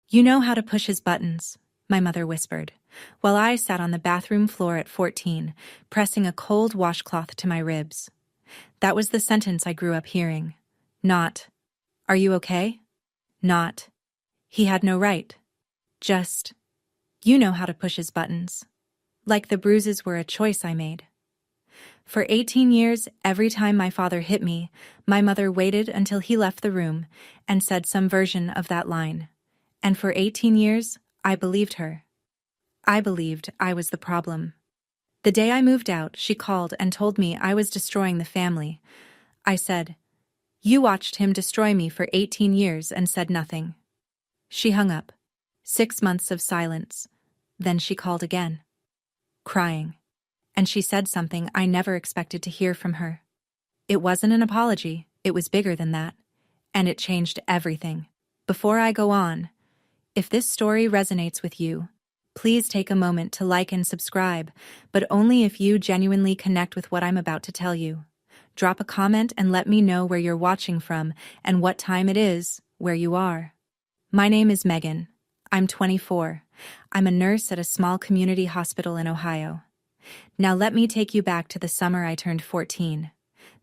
You know how to push his buttons, my mother whispered, while I sat on the bathroom floor at 14, pressing a cold washcloth to my ribs. That was the sentence I grew up hearing. Not, "Are you okay?" Not, "He had no right." Just, "You know how to push his buttons." Like the bruises were a choice I made. For 18 years, every time my father hit me, my mother waited until he left the room and said some version of that line. And for 18 years, I believed her. I believed I was the problem. The day I moved out, she called and told me I was destroying the family. I said, "You watched him destroy me for 18 years and said nothing." She hung up. 6 months of silence. Then she called again, crying. And she said something I never expected to hear from her. It wasn't an apology, it was bigger than that. And it changed everything. Before I go on, if this story resonates with you, please take a moment to like and subscribe, but only if you genuinely connect with what I'm about to tell you. Drop a comment and let me know where you're watching from and what time it is where you are. My name is Megan. I'm 24. I'm a nurse at a small community hospital in Ohio. Now let me take you back to the summer I turned 14.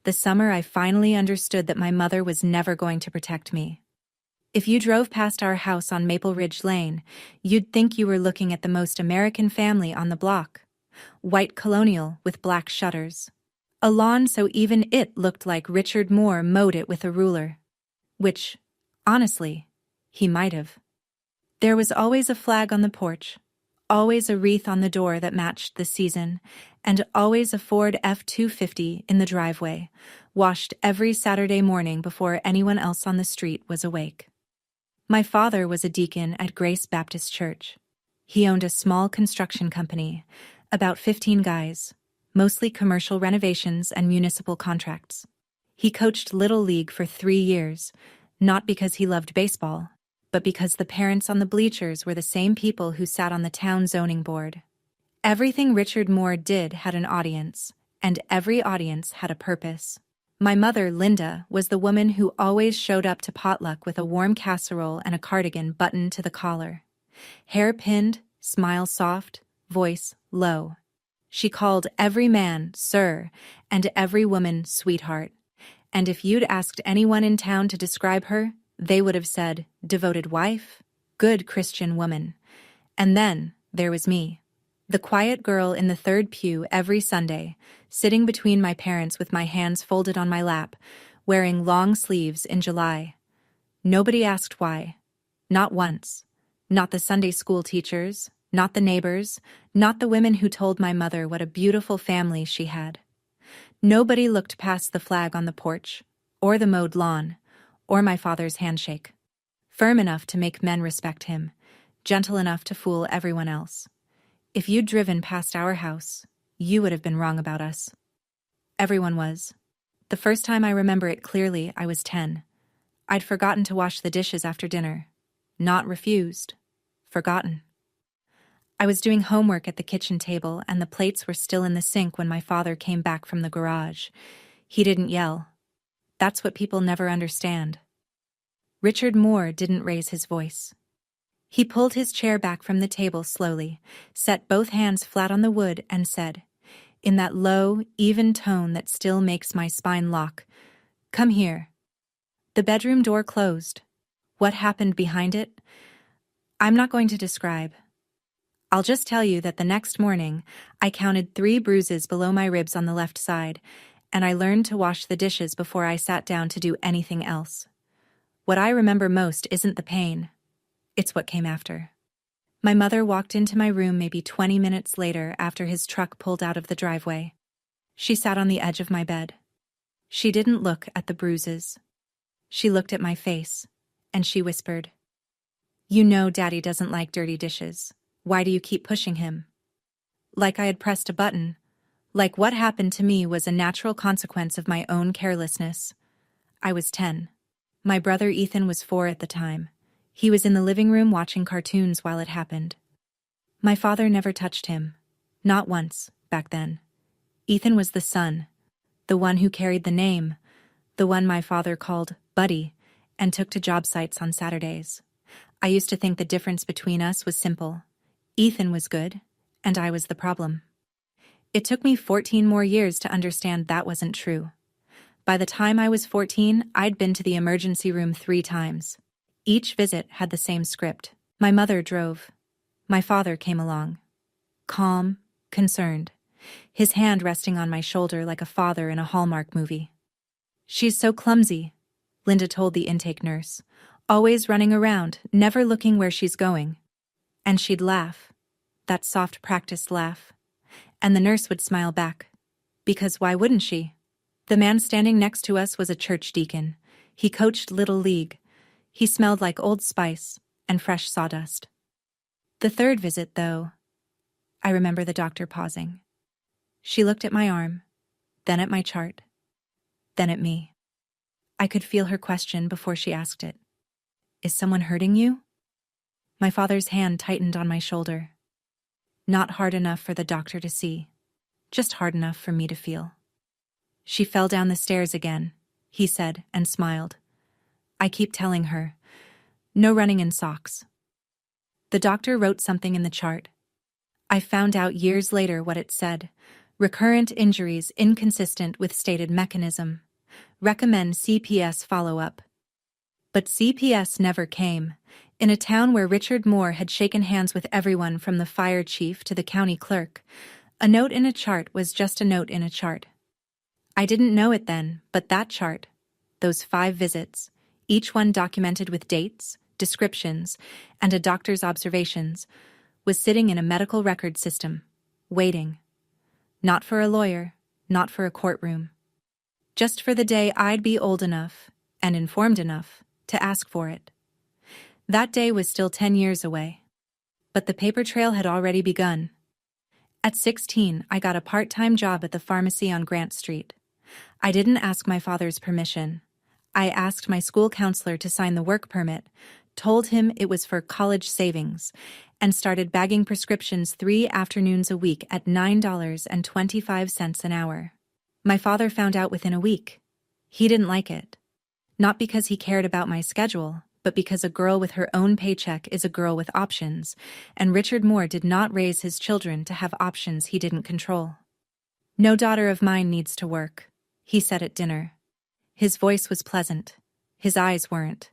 The summer I finally understood that my mother was never going to protect me. If you drove past our house on Maple Ridge Lane, you'd think you were looking at the most American family on the block. White colonial with black shutters. A lawn so even it looked like Richard Moore mowed it with a ruler. Which, honestly, he might have. There was always a flag on the porch, always a wreath on the door that matched the season, and always a Ford F-250 in the driveway, washed every Saturday morning before anyone else on the street was awake. My father was a deacon at Grace Baptist Church. He owned a small construction company, about 15 guys, mostly commercial renovations and municipal contracts. He coached Little League for 3 years, not because he loved baseball, but because the parents on the bleachers were the same people who sat on the town zoning board. Everything Richard Moore did had an audience, and every audience had a purpose. My mother, Linda, was the woman who always showed up to potluck with a warm casserole and a cardigan buttoned to the collar. Hair pinned, smile soft, voice low. She called every man sir and every woman sweetheart. And if you'd asked anyone in town to describe her, they would have said, devoted wife, good Christian woman. And then there was me, the quiet girl in the third pew every Sunday, sitting between my parents with my hands folded on my lap, wearing long sleeves in July. Nobody asked why. Not once. Not the Sunday school teachers, not the neighbors, not the women who told my mother what a beautiful family she had. Nobody looked past the flag on the porch, or the mowed lawn, or my father's handshake. Firm enough to make men respect him, gentle enough to fool everyone else. If you'd driven past our house, you would have been wrong about us. Everyone was. The first time I remember it clearly, I was 10. I'd forgotten to wash the dishes after dinner. Not refused. Forgotten. I was doing homework at the kitchen table and the plates were still in the sink when my father came back from the garage. He didn't yell. That's what people never understand. Richard Moore didn't raise his voice. He pulled his chair back from the table slowly, set both hands flat on the wood, and said, in that low, even tone that still makes my spine lock, "Come here." The bedroom door closed. What happened behind it? I'm not going to describe. I'll just tell you that the next morning, I counted 3 bruises below my ribs on the left side, and I learned to wash the dishes before I sat down to do anything else. What I remember most isn't the pain. It's what came after. My mother walked into my room maybe 20 minutes later after his truck pulled out of the driveway. She sat on the edge of my bed. She didn't look at the bruises. She looked at my face, and she whispered, "You know Daddy doesn't like dirty dishes. Why do you keep pushing him?" Like I had pressed a button. Like what happened to me was a natural consequence of my own carelessness. I was 10. My brother Ethan was 4 at the time. He was in the living room watching cartoons while it happened. My father never touched him. Not once, back then. Ethan was the son, the one who carried the name, the one my father called Buddy, and took to job sites on Saturdays. I used to think the difference between us was simple. Ethan was good, and I was the problem. It took me 14 more years to understand that wasn't true. By the time I was 14, I'd been to the emergency room 3 times. Each visit had the same script. My mother drove. My father came along. Calm, concerned, his hand resting on my shoulder like a father in a Hallmark movie. "She's so clumsy," Linda told the intake nurse, "always running around, never looking where she's going." And she'd laugh, that soft practiced laugh. And the nurse would smile back. Because why wouldn't she? The man standing next to us was a church deacon. He coached Little League. He smelled like Old Spice and fresh sawdust. The third visit, though, I remember the doctor pausing. She looked at my arm, then at my chart, then at me. I could feel her question before she asked it. "Is someone hurting you?" My father's hand tightened on my shoulder. Not hard enough for the doctor to see, just hard enough for me to feel. "She fell down the stairs again," he said and smiled. "I keep telling her, no running in socks." The doctor wrote something in the chart. I found out years later what it said. Recurrent injuries inconsistent with stated mechanism. Recommend CPS follow-up. But CPS never came. In a town where Richard Moore had shaken hands with everyone from the fire chief to the county clerk, a note in a chart was just a note in a chart. I didn't know it then, but that chart, those 5 visits, each one documented with dates, descriptions, and a doctor's observations, was sitting in a medical record system, waiting. Not for a lawyer, not for a courtroom. Just for the day I'd be old enough, and informed enough, to ask for it. That day was still 10 years away. But the paper trail had already begun. At 16, I got a part-time job at the pharmacy on Grant Street. I didn't ask my father's permission. I asked my school counselor to sign the work permit, told him it was for college savings, and started bagging prescriptions 3 afternoons a week at $9.25 an hour. My father found out within a week. He didn't like it. Not because he cared about my schedule, but because a girl with her own paycheck is a girl with options, and Richard Moore did not raise his children to have options he didn't control. "No daughter of mine needs to work," he said at dinner. His voice was pleasant. His eyes weren't.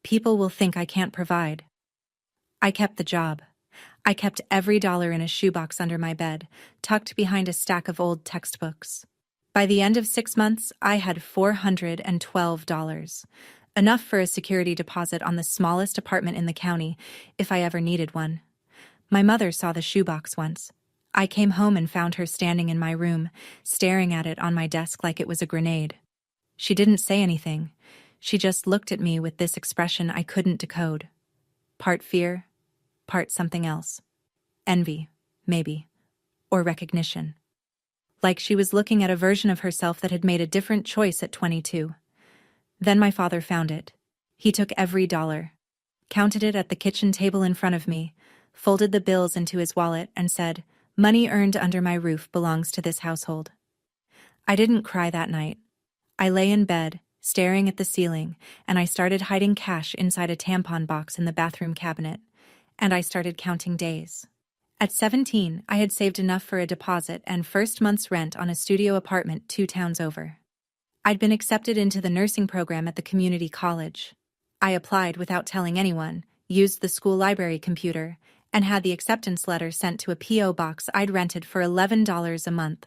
"People will think I can't provide." I kept the job. I kept every dollar in a shoebox under my bed, tucked behind a stack of old textbooks. By the end of 6 months, I had $412, enough for a security deposit on the smallest apartment in the county, if I ever needed one. My mother saw the shoebox once. I came home and found her standing in my room, staring at it on my desk like it was a grenade. She didn't say anything. She just looked at me with this expression I couldn't decode. Part fear, part something else. Envy, maybe. Or recognition. Like she was looking at a version of herself that had made a different choice at 22. Then my father found it. He took every dollar, counted it at the kitchen table in front of me, folded the bills into his wallet, and said, "Money earned under my roof belongs to this household." I didn't cry that night. I lay in bed, staring at the ceiling, and I started hiding cash inside a tampon box in the bathroom cabinet, and I started counting days. At 17, I had saved enough for a deposit and first month's rent on a studio apartment 2 towns over. I'd been accepted into the nursing program at the community college. I applied without telling anyone, used the school library computer, and had the acceptance letter sent to a P.O. box I'd rented for $11 a month.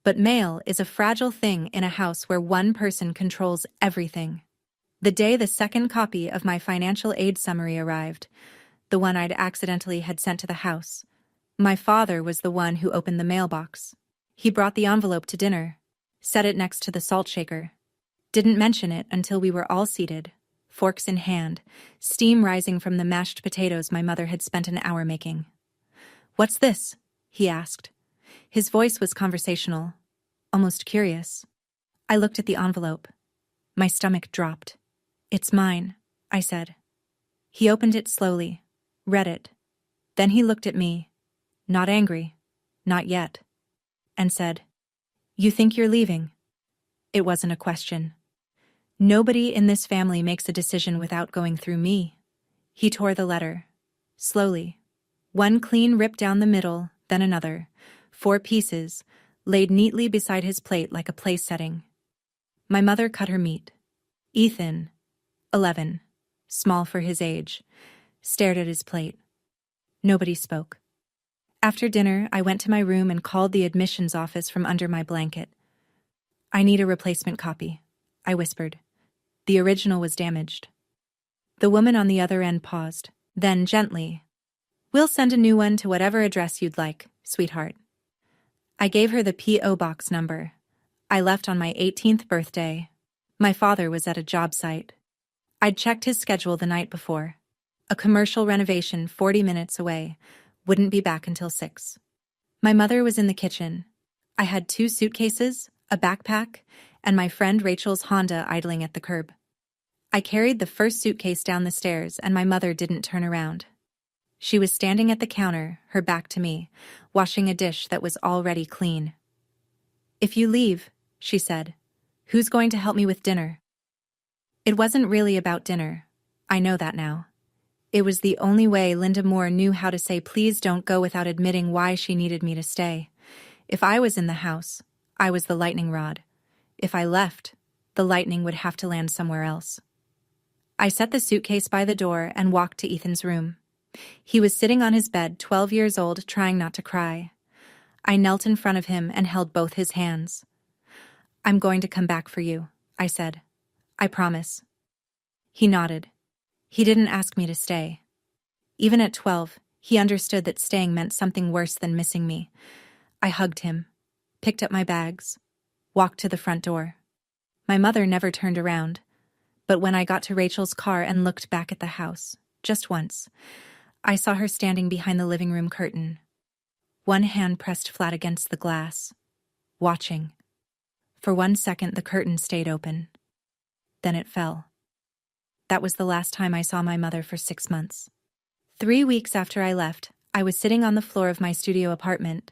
But mail is a fragile thing in a house where one person controls everything. The day the second copy of my financial aid summary arrived, the one I'd accidentally had sent to the house, my father was the one who opened the mailbox. He brought the envelope to dinner, set it next to the salt shaker. Didn't mention it until we were all seated, forks in hand, steam rising from the mashed potatoes my mother had spent an hour making. "What's this?" he asked. His voice was conversational, almost curious. I looked at the envelope. My stomach dropped. "It's mine," I said. He opened it slowly, read it. Then he looked at me, not angry, not yet, and said, "You think you're leaving?" It wasn't a question. "Nobody in this family makes a decision without going through me," He tore the letter. Slowly. One clean rip down the middle, then another. 4 pieces, laid neatly beside his plate like a place setting. My mother cut her meat. Ethan, 11, small for his age, stared at his plate. Nobody spoke. After dinner, I went to my room and called the admissions office from under my blanket. "I need a replacement copy," I whispered. The original was damaged. The woman on the other end paused, then gently, "We'll send a new one to whatever address you'd like, sweetheart." I gave her the P.O. box number. I left on my 18th birthday. My father was at a job site. I'd checked his schedule the night before. A commercial renovation 40 minutes away. Wouldn't be back until 6. My mother was in the kitchen. I had 2 suitcases, a backpack, and my friend Rachel's Honda idling at the curb. I carried the first suitcase down the stairs and my mother didn't turn around. She was standing at the counter, her back to me, washing a dish that was already clean. "If you leave," she said, "who's going to help me with dinner?" It wasn't really about dinner. I know that now. It was the only way Linda Moore knew how to say please don't go without admitting why she needed me to stay. If I was in the house, I was the lightning rod. If I left, the lightning would have to land somewhere else. I set the suitcase by the door and walked to Ethan's room. He was sitting on his bed, 12 years old, trying not to cry. I knelt in front of him and held both his hands. "I'm going to come back for you," I said. "I promise." He nodded. He didn't ask me to stay. Even at 12, he understood that staying meant something worse than missing me. I hugged him, picked up my bags, walked to the front door. My mother never turned around, but when I got to Rachel's car and looked back at the house, just once, I saw her standing behind the living room curtain, one hand pressed flat against the glass, watching. For 1 second, the curtain stayed open. Then it fell. That was the last time I saw my mother for 6 months. 3 weeks after I left, I was sitting on the floor of my studio apartment,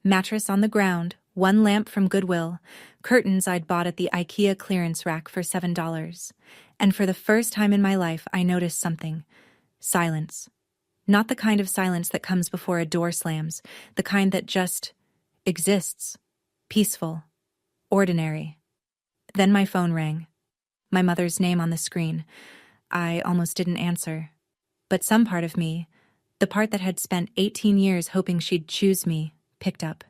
mattress on the ground, 1 lamp from Goodwill, curtains I'd bought at the IKEA clearance rack for $7. And for the first time in my life, I noticed something. Silence. Not the kind of silence that comes before a door slams, the kind that just exists. Peaceful. Ordinary. Then my phone rang. My mother's name on the screen. I almost didn't answer. But some part of me, the part that had spent 18 years hoping she'd choose me, picked up.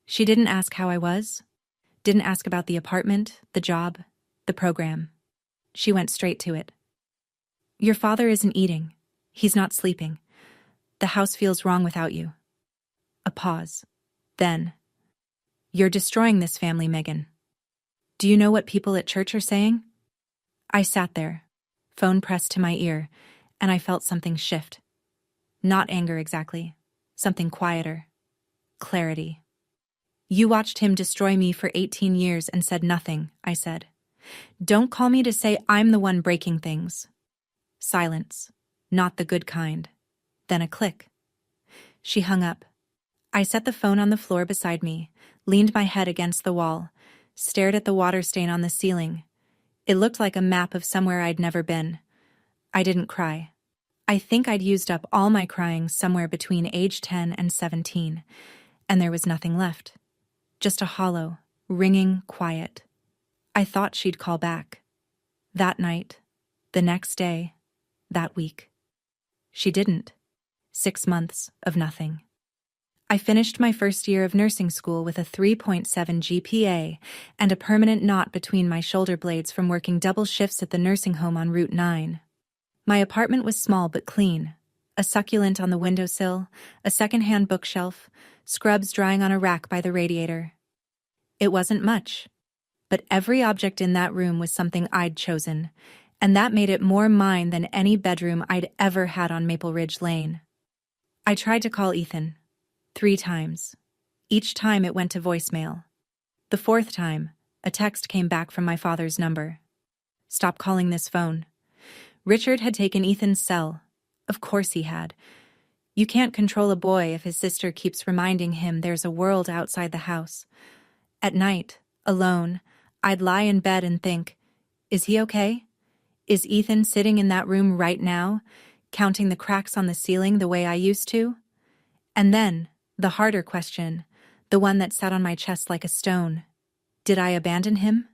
She didn't ask how I was. Didn't ask about the apartment, the job, the program. She went straight to it. "Your father isn't eating. He's not sleeping. The house feels wrong without you." A pause. Then, "You're destroying this family, Megan. Do you know what people at church are saying?" I sat there, phone pressed to my ear, and I felt something shift. Not anger exactly. Something quieter. Clarity. "You watched him destroy me for 18 years and said nothing," I said. "Don't call me to say I'm the one breaking things." Silence. Not the good kind. Then a click. She hung up. I set the phone on the floor beside me, leaned my head against the wall, stared at the water stain on the ceiling. It looked like a map of somewhere I'd never been. I didn't cry. I think I'd used up all my crying somewhere between age 10 and 17, and there was nothing left. Just a hollow, ringing quiet. I thought she'd call back. That night, the next day, that week. She didn't. 6 months of nothing. I finished my first year of nursing school with a 3.7 GPA and a permanent knot between my shoulder blades from working double shifts at the nursing home on Route 9. My apartment was small but clean. A succulent on the windowsill, a second-hand bookshelf, scrubs drying on a rack by the radiator. It wasn't much, but every object in that room was something I'd chosen, and that made it more mine than any bedroom I'd ever had on Maple Ridge Lane. I tried to call Ethan. 3 times. Each time it went to voicemail. The 4th time, a text came back from my father's number. "Stop calling this phone." Richard had taken Ethan's cell. Of course he had. You can't control a boy if his sister keeps reminding him there's a world outside the house. At night, alone, I'd lie in bed and think, is he okay? Is Ethan sitting in that room right now? counting the cracks on the ceiling the way I used to. And then, the harder question, the one that sat on my chest like a stone. Did I abandon him?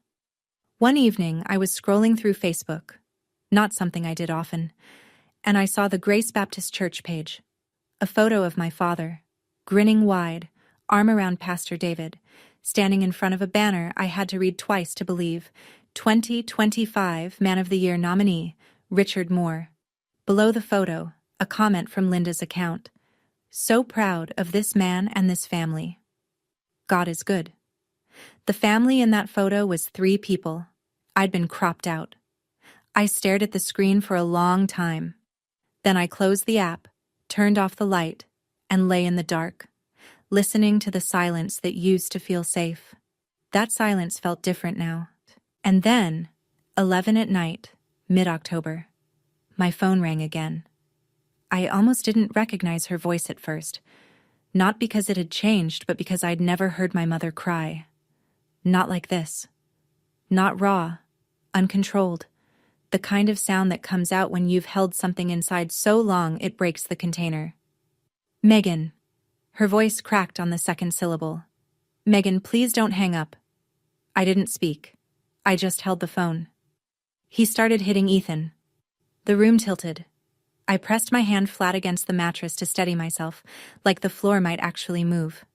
One evening, I was scrolling through Facebook, not something I did often, and I saw the Grace Baptist Church page. A photo of my father, grinning wide, arm around Pastor David, standing in front of a banner I had to read twice to believe, 2025 Man of the Year nominee, Richard Moore. Below the photo, a comment from Linda's account. So proud of this man and this family. God is good. The family in that photo was 3 people. I'd been cropped out. I stared at the screen for a long time. Then I closed the app, turned off the light, and lay in the dark, listening to the silence that used to feel safe. That silence felt different now. And then, 11 at night, mid-October, my phone rang again. I almost didn't recognize her voice at first, not because it had changed, but because I'd never heard my mother cry. Not like this. Not raw, uncontrolled, the kind of sound that comes out when you've held something inside so long it breaks the container. Megan. Her voice cracked on the second syllable. Megan, please don't hang up. I didn't speak. I just held the phone. He started hitting Ethan. The room tilted. I pressed my hand flat against the mattress to steady myself, like the floor might actually move.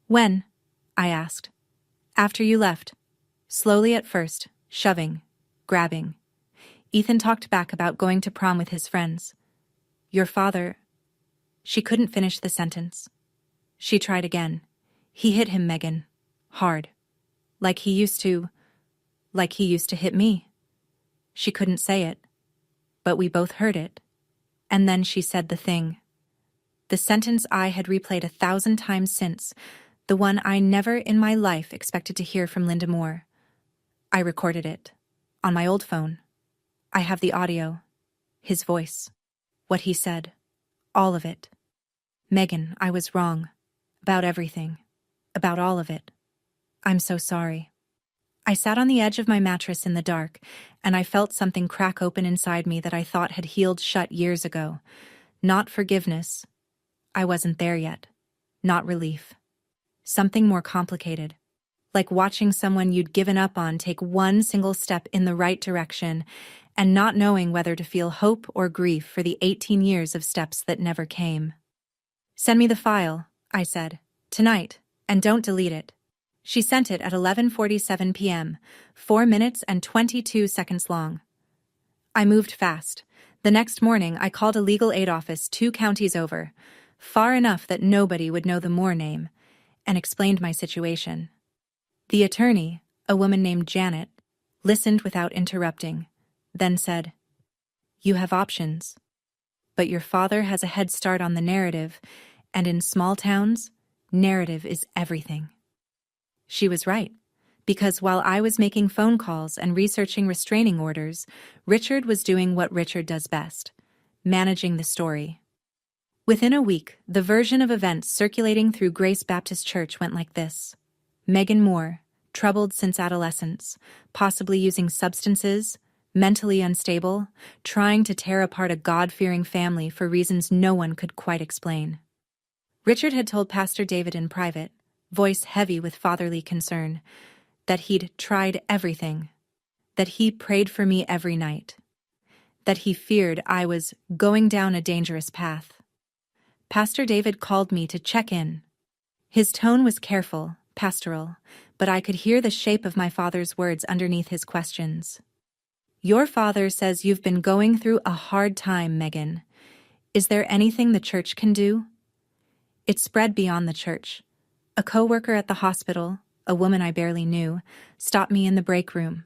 When? I asked. After you left. Slowly at first, shoving, grabbing. Ethan talked back about going to prom with his friends. Your father... She couldn't finish the sentence. She tried again. He hit him, Megan. Hard. Like he used to hit me. She couldn't say it. But we both heard it. And then she said the thing. The sentence I had replayed 1,000 times since, the one I never in my life expected to hear from Linda Moore. I recorded it. On my old phone. I have the audio. His voice. What he said. All of it. Megan, I was wrong. About everything. About all of it. I'm so sorry. I sat on the edge of my mattress in the dark, and I felt something crack open inside me that I thought had healed shut years ago. Not forgiveness. I wasn't there yet. Not relief. Something more complicated. Like watching someone you'd given up on take one single step in the right direction and not knowing whether to feel hope or grief for the 18 years of steps that never came. Send me the file, I said, tonight, and don't delete it. She sent it at 11:47 p.m., 4 minutes and 22 seconds long. I moved fast. The next morning, I called a legal aid office 2 counties over, far enough that nobody would know the Moore name, and explained my situation. The attorney, a woman named Janet, listened without interrupting, then said, You have options. But your father has a head start on the narrative, and in small towns, narrative is everything. She was right, because while I was making phone calls and researching restraining orders, Richard was doing what Richard does best, managing the story. Within a week, the version of events circulating through Grace Baptist Church went like this. Megan Moore, troubled since adolescence, possibly using substances, mentally unstable, trying to tear apart a God-fearing family for reasons no one could quite explain. Richard had told Pastor David in private, voice heavy with fatherly concern, that he'd tried everything, that he prayed for me every night, that he feared I was going down a dangerous path. Pastor David called me to check in. His tone was careful, pastoral, but I could hear the shape of my father's words underneath his questions. Your father says you've been going through a hard time, Megan. Is there anything the church can do? It spread beyond the church. A co-worker at the hospital, a woman I barely knew, stopped me in the break room.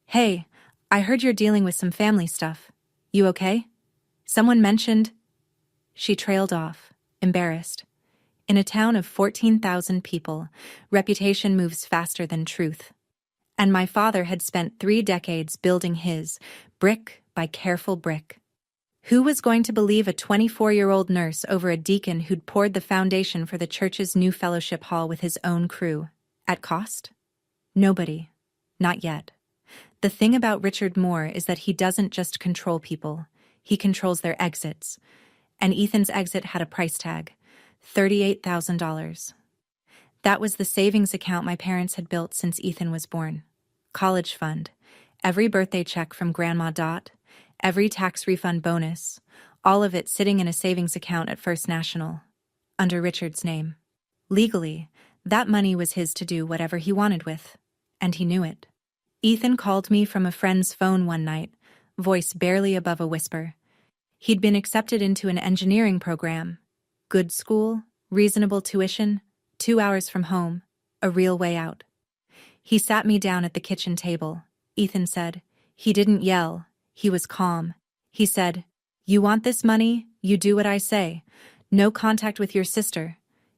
Hey, I heard you're dealing with some family stuff. You okay? Someone mentioned... She trailed off, embarrassed. In a town of 14,000 people, reputation moves faster than truth. And my father had spent 3 decades building his, brick by careful brick. Who was going to believe a 24-year-old nurse over a deacon who'd poured the foundation for the church's new fellowship hall with his own crew? At cost? Nobody. Not yet. The thing about Richard Moore is that he doesn't just control people. He controls their exits. And Ethan's exit had a price tag, $38,000. That was the savings account my parents had built since Ethan was born. College fund, every birthday check from Grandma Dot, every tax refund bonus, all of it sitting in a savings account at First National, under Richard's name. Legally, that money was his to do whatever he wanted with, and he knew it. Ethan called me from a friend's phone one night, voice barely above a whisper. He'd been accepted into an engineering program. Good school, reasonable tuition, 2 hours from home, a real way out. He sat me down at the kitchen table. Ethan said. He didn't yell. He was calm. He said, "You want this money? You do what I say. No contact with your sister.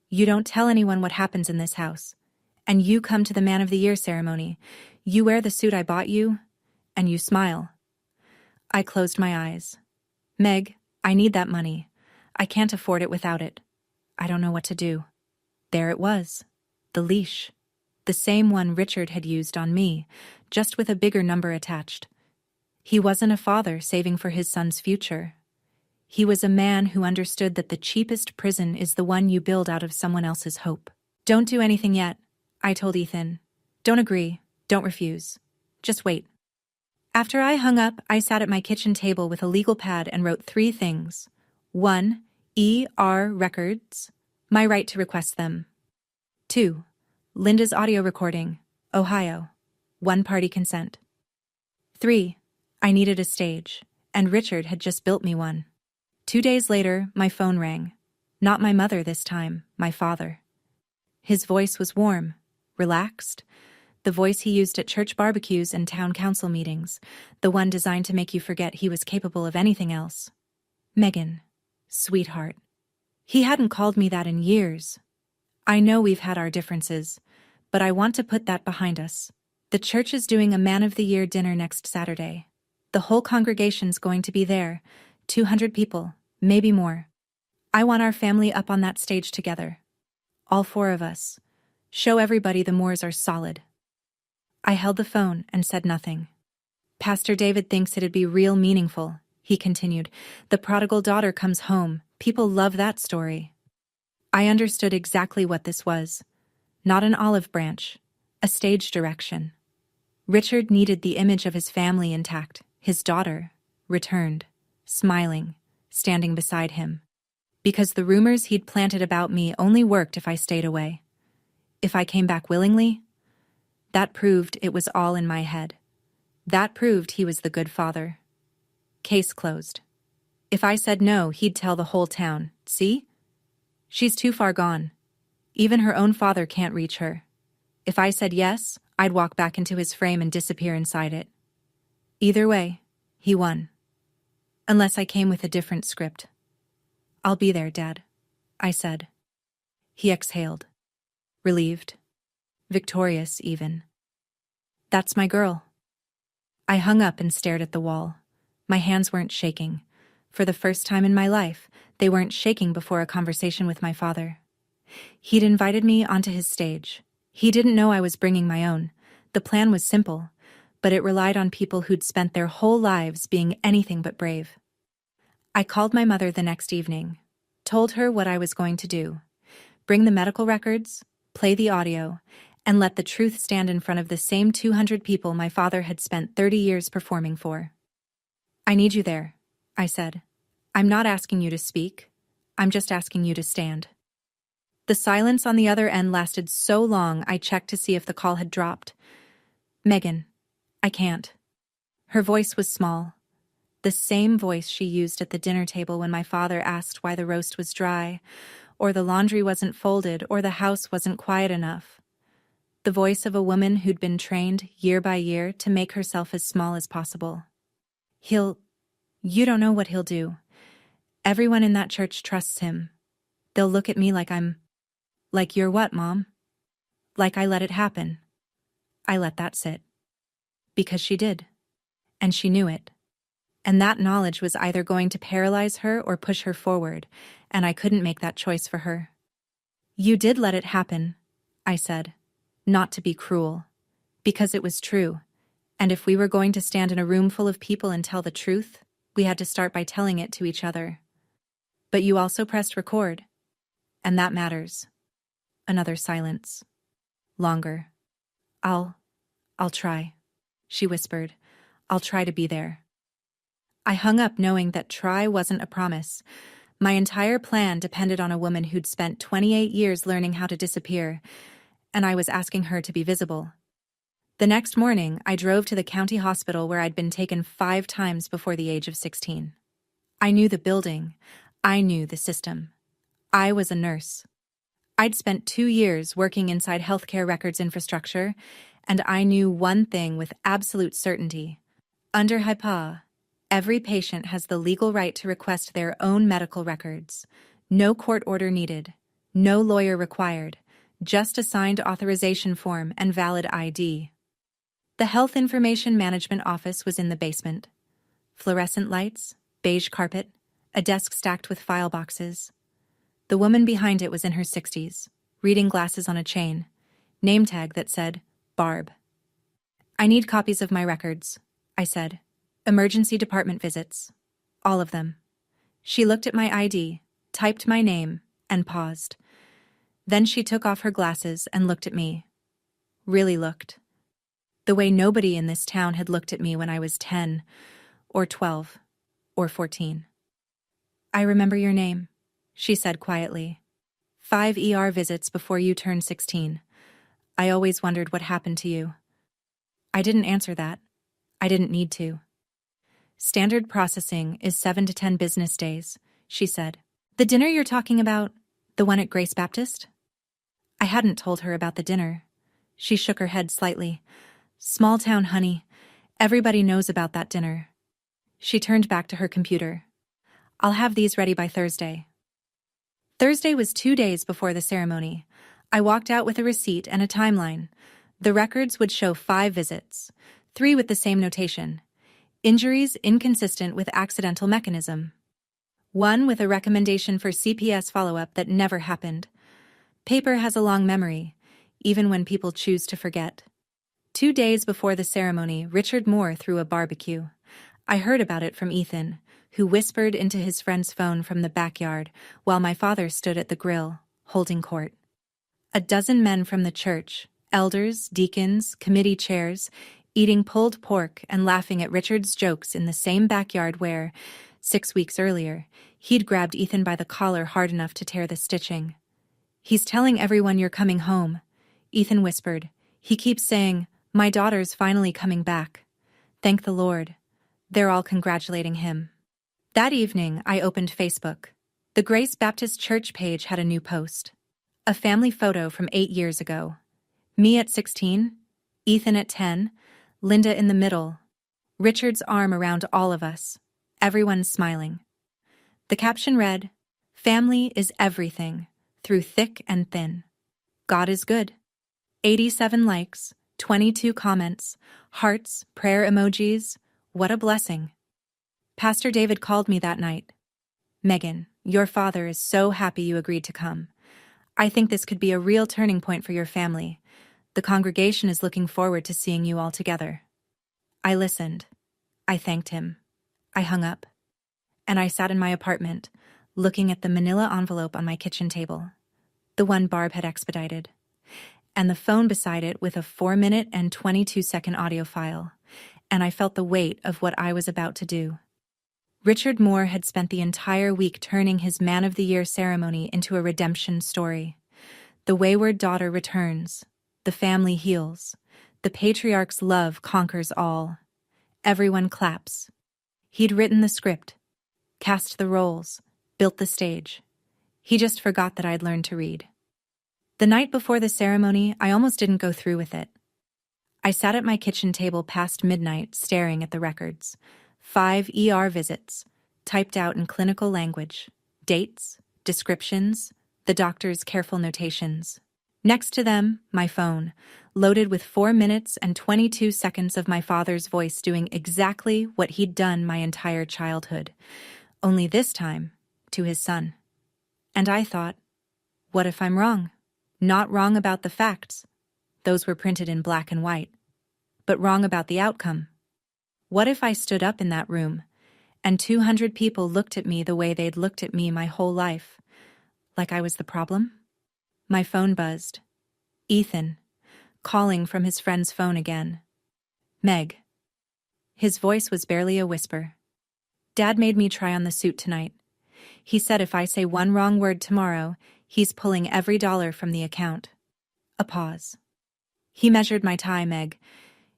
You don't tell anyone what happens in this house. And you come to the Man of the Year ceremony. You wear the suit I bought you, and you smile." I closed my eyes. "Meg, I need that money. I can't afford it without it. I don't know what to do." There it was. The leash. The same one Richard had used on me, just with a bigger number attached. He wasn't a father saving for his son's future. He was a man who understood that the cheapest prison is the one you build out of someone else's hope. "Don't do anything yet," I told Ethan. "Don't agree. Don't refuse. Just wait." After I hung up, I sat at my kitchen table with a legal pad and wrote 3 things. 1. ER records, my right to request them. 2. Linda's audio recording, Ohio, one-party consent. 3. I needed a stage, and Richard had just built me one. 2 days later, my phone rang. Not my mother this time, my father. His voice was warm, relaxed, the voice he used at church barbecues and town council meetings, the one designed to make you forget he was capable of anything else. "Megan, sweetheart." He hadn't called me that in years. "I know we've had our differences, but I want to put that behind us. The church is doing a Man of the Year dinner next Saturday. The whole congregation's going to be there, 200 people, maybe more. I want our family up on that stage together. All 4 of us. Show everybody the Moores are solid." I held the phone and said nothing. "Pastor David thinks it'd be real meaningful," he continued. "The prodigal daughter comes home. People love that story." I understood exactly what this was. Not an olive branch, a stage direction. Richard needed the image of his family intact, his daughter, returned, smiling, standing beside him. Because the rumors he'd planted about me only worked if I stayed away. If I came back willingly, that proved it was all in my head. That proved he was the good father. Case closed. If I said no, he'd tell the whole town, "See? She's too far gone. Even her own father can't reach her." If I said yes, I'd walk back into his frame and disappear inside it. Either way, he won. Unless I came with a different script. "I'll be there, Dad," I said. He exhaled. Relieved. Victorious, even. "That's my girl." I hung up and stared at the wall. My hands weren't shaking. For the first time in my life, they weren't shaking before a conversation with my father. He'd invited me onto his stage. He didn't know I was bringing my own. The plan was simple, but it relied on people who'd spent their whole lives being anything but brave. I called my mother the next evening, told her what I was going to do. Bring the medical records, play the audio, and let the truth stand in front of the same 200 people my father had spent 30 years performing for. "I need you there," I said. "I'm not asking you to speak. I'm just asking you to stand." The silence on the other end lasted so long I checked to see if the call had dropped. "Megan, I can't." Her voice was small. The same voice she used at the dinner table when my father asked why the roast was dry, or the laundry wasn't folded, or the house wasn't quiet enough. The voice of a woman who'd been trained year by year to make herself as small as possible. You don't know what he'll do. Everyone in that church trusts him. They'll look at me like like you're what, Mom? Like I let it happen." I let that sit. Because she did. And she knew it. And that knowledge was either going to paralyze her or push her forward, and I couldn't make that choice for her. "You did let it happen," I said, not to be cruel, because it was true, and if we were going to stand in a room full of people and tell the truth, We had to start by telling it to each other. But you also pressed record. And that matters. Another silence. Longer. I'll try, she whispered. I'll try to be there. I hung up knowing that try wasn't a promise. My entire plan depended on a woman who'd spent 28 years learning how to disappear, and I was asking her to be visible. The next morning, I drove to the county hospital where I'd been taken 5 times before the age of 16. I knew the building. I knew the system. I was a nurse. I'd spent 2 years working inside healthcare records infrastructure, and I knew one thing with absolute certainty. Under HIPAA, every patient has the legal right to request their own medical records. No court order needed. No lawyer required. Just a signed authorization form and valid ID. The Health Information Management Office was in the basement. Fluorescent lights, beige carpet, a desk stacked with file boxes. The woman behind it was in her 60s, reading glasses on a chain, name tag that said, Barb. I need copies of my records, I said. Emergency department visits. All of them. She looked at my ID, typed my name, and paused. Then she took off her glasses and looked at me. Really looked. The way nobody in this town had looked at me when I was 10, or 12, or 14. I remember your name, she said quietly. 5 ER visits before you turned 16. I always wondered what happened to you. I didn't answer that. I didn't need to. Standard processing is 7 to 10 business days, she said. The dinner you're talking about, the one at Grace Baptist? I hadn't told her about the dinner. She shook her head slightly. Small town, honey. Everybody knows about that dinner. She turned back to her computer. I'll have these ready by Thursday. Thursday was 2 days before the ceremony. I walked out with a receipt and a timeline. The records would show 5 visits, 3 with the same notation. Injuries inconsistent with accidental mechanism. 1 with a recommendation for CPS follow-up that never happened. Paper has a long memory, even when people choose to forget. 2 days before the ceremony, Richard Moore threw a barbecue. I heard about it from Ethan, who whispered into his friend's phone from the backyard while my father stood at the grill, holding court. A dozen men from the church, elders, deacons, committee chairs, eating pulled pork and laughing at Richard's jokes in the same backyard where, 6 weeks earlier, he'd grabbed Ethan by the collar hard enough to tear the stitching. He's telling everyone you're coming home, Ethan whispered. He keeps saying, my daughter's finally coming back. Thank the Lord. They're all congratulating him. That evening, I opened Facebook. The Grace Baptist Church page had a new post. A family photo from 8 years ago. Me at 16, Ethan at 10, Linda in the middle, Richard's arm around all of us, everyone smiling. The caption read, Family is everything, through thick and thin. God is good. 87 likes, 22 comments, hearts, prayer emojis. What a blessing. Pastor David called me that night. Megan, your father is so happy you agreed to come. I think this could be a real turning point for your family. The congregation is looking forward to seeing you all together. I listened. I thanked him. I hung up. And I sat in my apartment, looking at the manila envelope on my kitchen table, the one Barb had expedited, and the phone beside it with a 4-minute and 22-second audio file, and I felt the weight of what I was about to do. Richard Moore had spent the entire week turning his Man of the Year ceremony into a redemption story. The wayward daughter returns. The family heals. The patriarch's love conquers all. Everyone claps. He'd written the script, cast the roles, built the stage. He just forgot that I'd learned to read. The night before the ceremony, I almost didn't go through with it. I sat at my kitchen table past midnight staring at the records. 5 ER visits, typed out in clinical language, dates, descriptions, the doctor's careful notations. Next to them, my phone, loaded with 4 minutes and 22 seconds of my father's voice doing exactly what he'd done my entire childhood, only this time to his son. And I thought, what if I'm wrong? Not wrong about the facts. Those were printed in black and white. But wrong about the outcome. What if I stood up in that room and 200 people looked at me the way they'd looked at me my whole life. Like I was the problem? My phone buzzed. Ethan, calling from his friend's phone again. Meg. His voice was barely a whisper. Dad made me try on the suit tonight. He said if I say one wrong word tomorrow, he's pulling every dollar from the account. A pause. He measured my tie, Meg.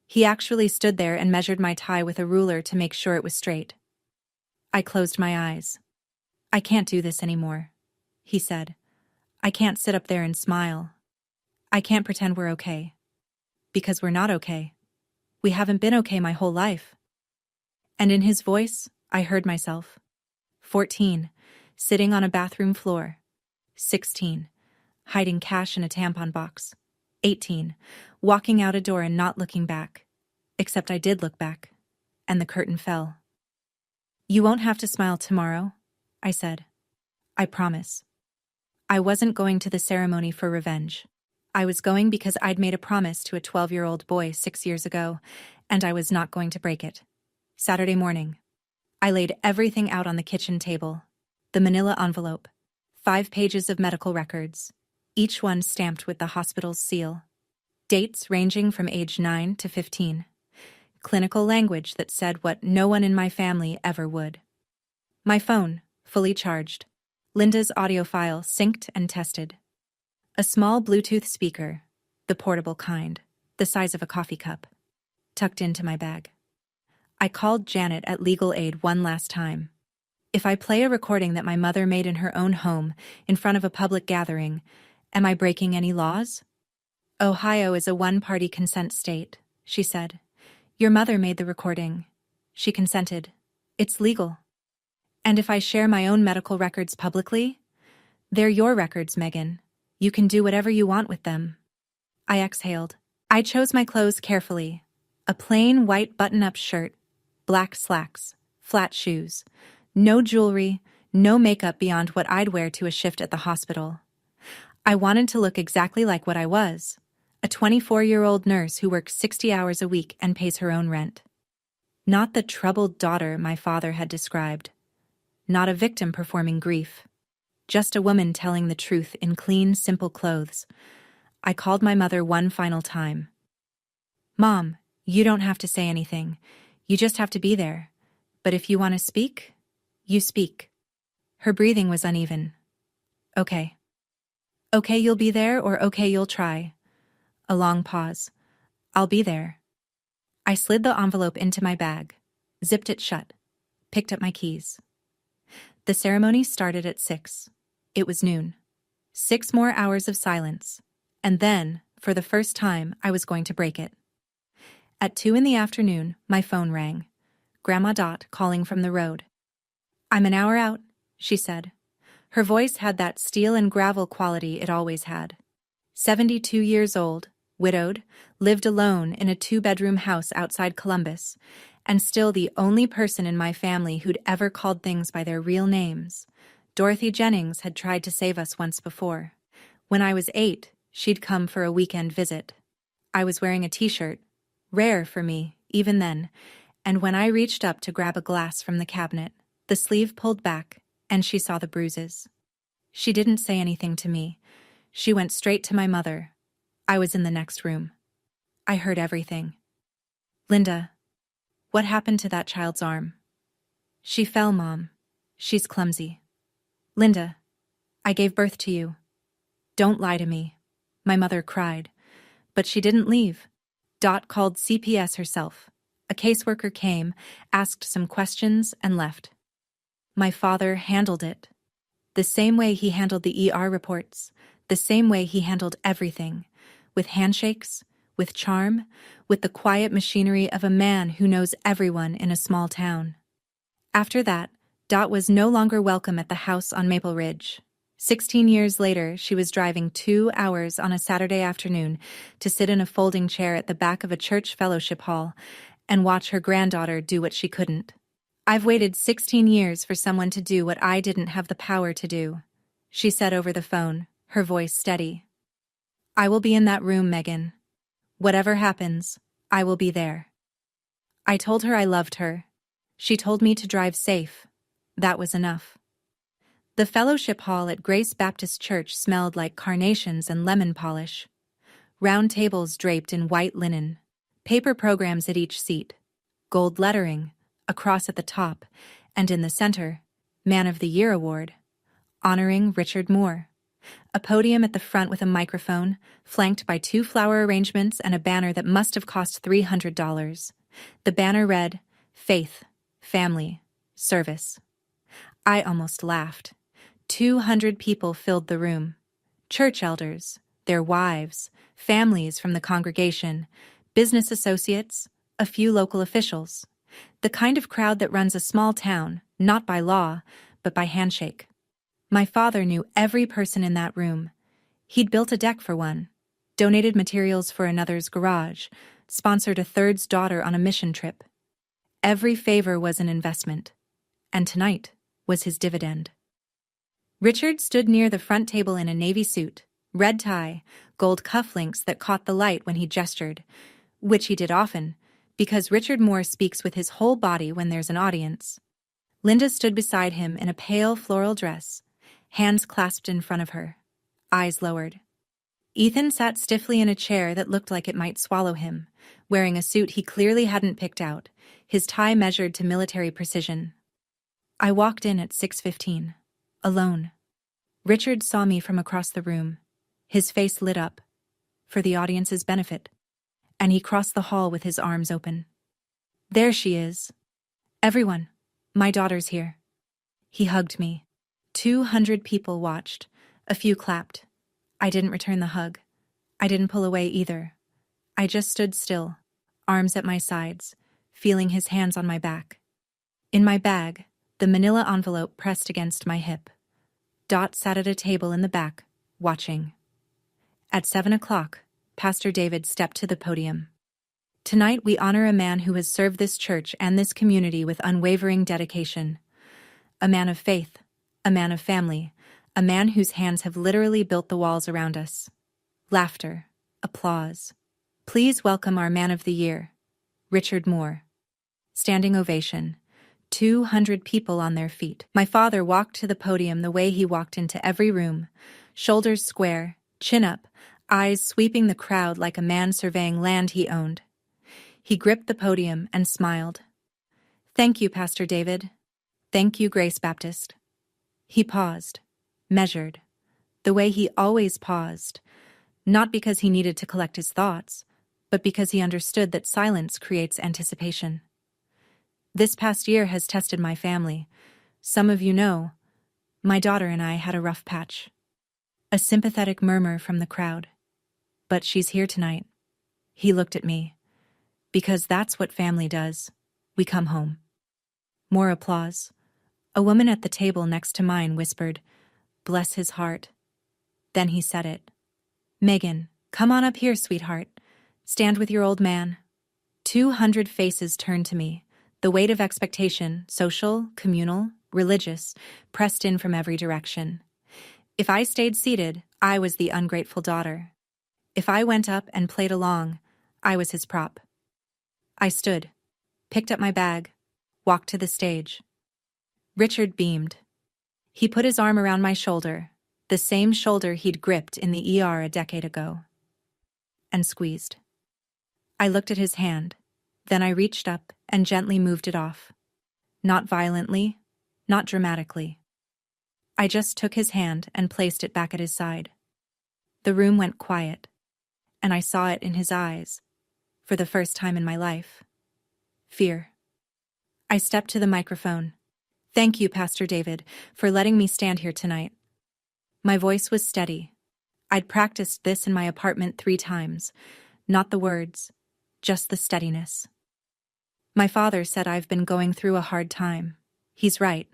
He actually stood there and measured my tie with a ruler to make sure it was straight. I closed my eyes. I can't do this anymore, he said. I can't sit up there and smile. I can't pretend we're okay. Because we're not okay. We haven't been okay my whole life. And in his voice, I heard myself. 14, sitting on a bathroom floor. 16, hiding cash in a tampon box. 18, walking out a door and not looking back. Except I did look back. And the curtain fell. You won't have to smile tomorrow, I said. I promise. I wasn't going to the ceremony for revenge. I was going because I'd made a promise to a 12-year-old boy 6 years ago, and I was not going to break it. Saturday morning. I laid everything out on the kitchen table. The manila envelope. 5 pages of medical records. Each one stamped with the hospital's seal. Dates ranging from age 9 to 15. Clinical language that said what no one in my family ever would. My phone, fully charged. Linda's audio file synced and tested. A small Bluetooth speaker, the portable kind, the size of a coffee cup, tucked into my bag. I called Janet at Legal Aid one last time. If I play a recording that my mother made in her own home, in front of a public gathering, am I breaking any laws? Ohio is a one-party consent state, she said. Your mother made the recording. She consented. It's legal. And if I share my own medical records publicly? They're your records, Megan. You can do whatever you want with them. I exhaled. I chose my clothes carefully. A plain white button-up shirt, black slacks, flat shoes. No jewelry, no makeup beyond what I'd wear to a shift at the hospital. I wanted to look exactly like what I was. A 24-year-old nurse who works 60 hours a week and pays her own rent. Not the troubled daughter my father had described. Not a victim performing grief. Just a woman telling the truth in clean, simple clothes. I called my mother one final time. Mom, you don't have to say anything. You just have to be there. But if you want to speak, you speak. Her breathing was uneven. Okay. Okay, you'll be there, or okay, you'll try. A long pause. I'll be there. I slid the envelope into my bag, zipped it shut, picked up my keys. The ceremony started at 6. It was noon. 6 more hours of silence. And then, for the first time, I was going to break it. At 2 in the afternoon, my phone rang. Grandma Dot calling from the road. I'm an hour out, she said. Her voice had that steel and gravel quality it always had. 72 years old, widowed, lived alone in a 2-bedroom house outside Columbus, and still the only person in my family who'd ever called things by their real names. Dorothy Jennings had tried to save us once before. When I was 8, she'd come for a weekend visit. I was wearing a t-shirt, rare for me, even then, and when I reached up to grab a glass from the cabinet, the sleeve pulled back, and she saw the bruises. She didn't say anything to me. She went straight to my mother. I was in the next room. I heard everything. Linda, what happened to that child's arm? She fell, Mom. She's clumsy. Linda, I gave birth to you. Don't lie to me. My mother cried. But she didn't leave. Dot called CPS herself. A caseworker came, asked some questions, and left. My father handled it. The same way he handled the ER reports, the same way he handled everything. With handshakes, with charm, with the quiet machinery of a man who knows everyone in a small town. After that, Dot was no longer welcome at the house on Maple Ridge. 16 years later, she was driving 2 hours on a Saturday afternoon to sit in a folding chair at the back of a church fellowship hall and watch her granddaughter do what she couldn't. I've waited 16 years for someone to do what I didn't have the power to do, she said over the phone, her voice steady. I will be in that room, Megan. Whatever happens, I will be there. I told her I loved her. She told me to drive safe. That was enough. The fellowship hall at Grace Baptist Church smelled like carnations and lemon polish. Round tables draped in white linen. Paper programs at each seat. Gold lettering, a cross at the top, and in the center, Man of the Year Award, honoring Richard Moore. A podium at the front with a microphone, flanked by 2 flower arrangements and a banner that must have cost $300. The banner read, Faith, Family, Service. I almost laughed. 200 people filled the room. Church elders, their wives, families from the congregation, business associates, a few local officials. The kind of crowd that runs a small town, not by law, but by handshake. My father knew every person in that room. He'd built a deck for one, donated materials for another's garage, sponsored a third's daughter on a mission trip. Every favor was an investment, and tonight was his dividend. Richard stood near the front table in a navy suit, red tie, gold cufflinks that caught the light when he gestured, which he did often, because Richard Moore speaks with his whole body when there's an audience. Linda stood beside him in a pale floral dress, hands clasped in front of her, eyes lowered. Ethan sat stiffly in a chair that looked like it might swallow him, wearing a suit he clearly hadn't picked out, his tie measured to military precision. I walked in at 6:15, alone. Richard saw me from across the room. His face lit up, for the audience's benefit, and he crossed the hall with his arms open. There she is. Everyone, my daughter's here. He hugged me. 200 people watched. A few clapped. I didn't return the hug. I didn't pull away either. I just stood still, arms at my sides, feeling his hands on my back. In my bag, the manila envelope pressed against my hip. Dot sat at a table in the back, watching. At 7 o'clock, Pastor David stepped to the podium. Tonight we honor a man who has served this church and this community with unwavering dedication. A man of faith, a man of family, a man whose hands have literally built the walls around us. Laughter, applause. Please welcome our Man of the Year, Richard Moore. Standing ovation. 200 people on their feet. My father walked to the podium the way he walked into every room, shoulders square, chin up, eyes sweeping the crowd like a man surveying land he owned. He gripped the podium and smiled. Thank you, Pastor David. Thank you, Grace Baptist. He paused, measured, the way he always paused, not because he needed to collect his thoughts, but because he understood that silence creates anticipation. This past year has tested my family. Some of you know, my daughter and I had a rough patch. A sympathetic murmur from the crowd. But she's here tonight. He looked at me. Because that's what family does. We come home. More applause. A woman at the table next to mine whispered, "Bless his heart." Then he said it. "Megan, come on up here, sweetheart. Stand with your old man." 200 faces turned to me. The weight of expectation, social, communal, religious, pressed in from every direction. If I stayed seated, I was the ungrateful daughter. If I went up and played along, I was his prop. I stood, picked up my bag, walked to the stage. Richard beamed. He put his arm around my shoulder, the same shoulder he'd gripped in the ER a decade ago, and squeezed. I looked at his hand, then I reached up and gently moved it off. Not violently, not dramatically. I just took his hand and placed it back at his side. The room went quiet, and I saw it in his eyes, for the first time in my life. Fear. I stepped to the microphone. Thank you, Pastor David, for letting me stand here tonight. My voice was steady. I'd practiced this in my apartment 3 times. Not the words, just the steadiness. My father said I've been going through a hard time. He's right.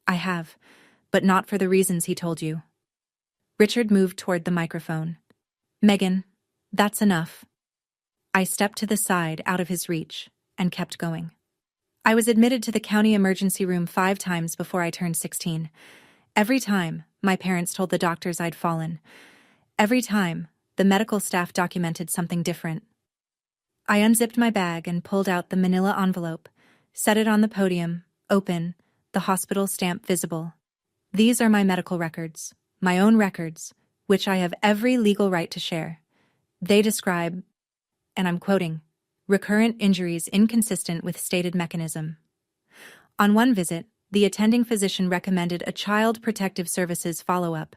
I have, but not for the reasons he told you. Richard moved toward the microphone. Megan, that's enough. I stepped to the side out of his reach and kept going. I was admitted to the county emergency room 5 times before I turned 16. Every time, my parents told the doctors I'd fallen. Every time, the medical staff documented something different. I unzipped my bag and pulled out the manila envelope, Set it on the podium, open, the hospital stamp visible. These are my medical records, my own records, which I have every legal right to share. They describe, and I'm quoting, recurrent injuries inconsistent with stated mechanism. On one visit, the attending physician recommended a Child Protective Services follow-up.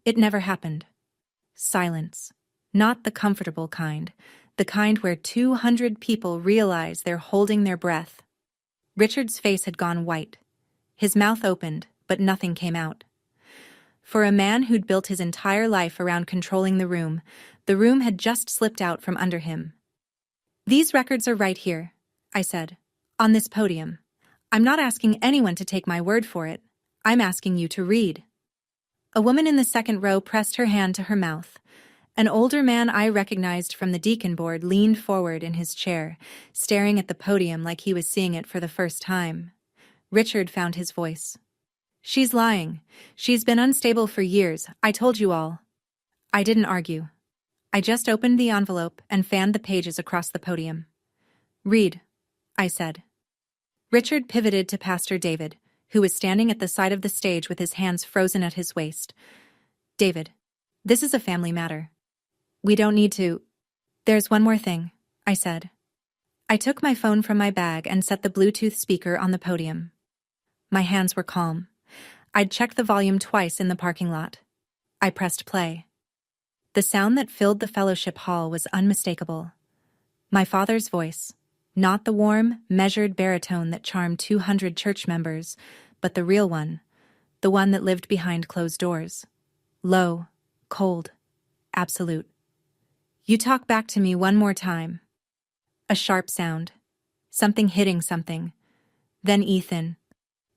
It never happened. Silence. Not the comfortable kind, the kind where 200 people realize they're holding their breath. Richard's face had gone white. His mouth opened, but nothing came out. For a man who'd built his entire life around controlling the room had just slipped out from under him. These records are right here, I said, on this podium. I'm not asking anyone to take my word for it. I'm asking you to read. A woman in the second row pressed her hand to her mouth. An older man I recognized from the deacon board leaned forward in his chair, staring at the podium like he was seeing it for the first time. Richard found his voice. She's lying. She's been unstable for years. I told you all. I didn't argue. I just opened the envelope and fanned the pages across the podium. Read, I said. Richard pivoted to Pastor David, who was standing at the side of the stage with his hands frozen at his waist. David, this is a family matter. We don't need to. There's one more thing, I said. I took my phone from my bag and set the Bluetooth speaker on the podium. My hands were calm. I'd checked the volume twice in the parking lot. I pressed play. The sound that filled the fellowship hall was unmistakable. My father's voice, not the warm, measured baritone that charmed 200 church members, but the real one, the one that lived behind closed doors. Low, cold, absolute. You talk back to me one more time. A sharp sound. Something hitting something. Then Ethan,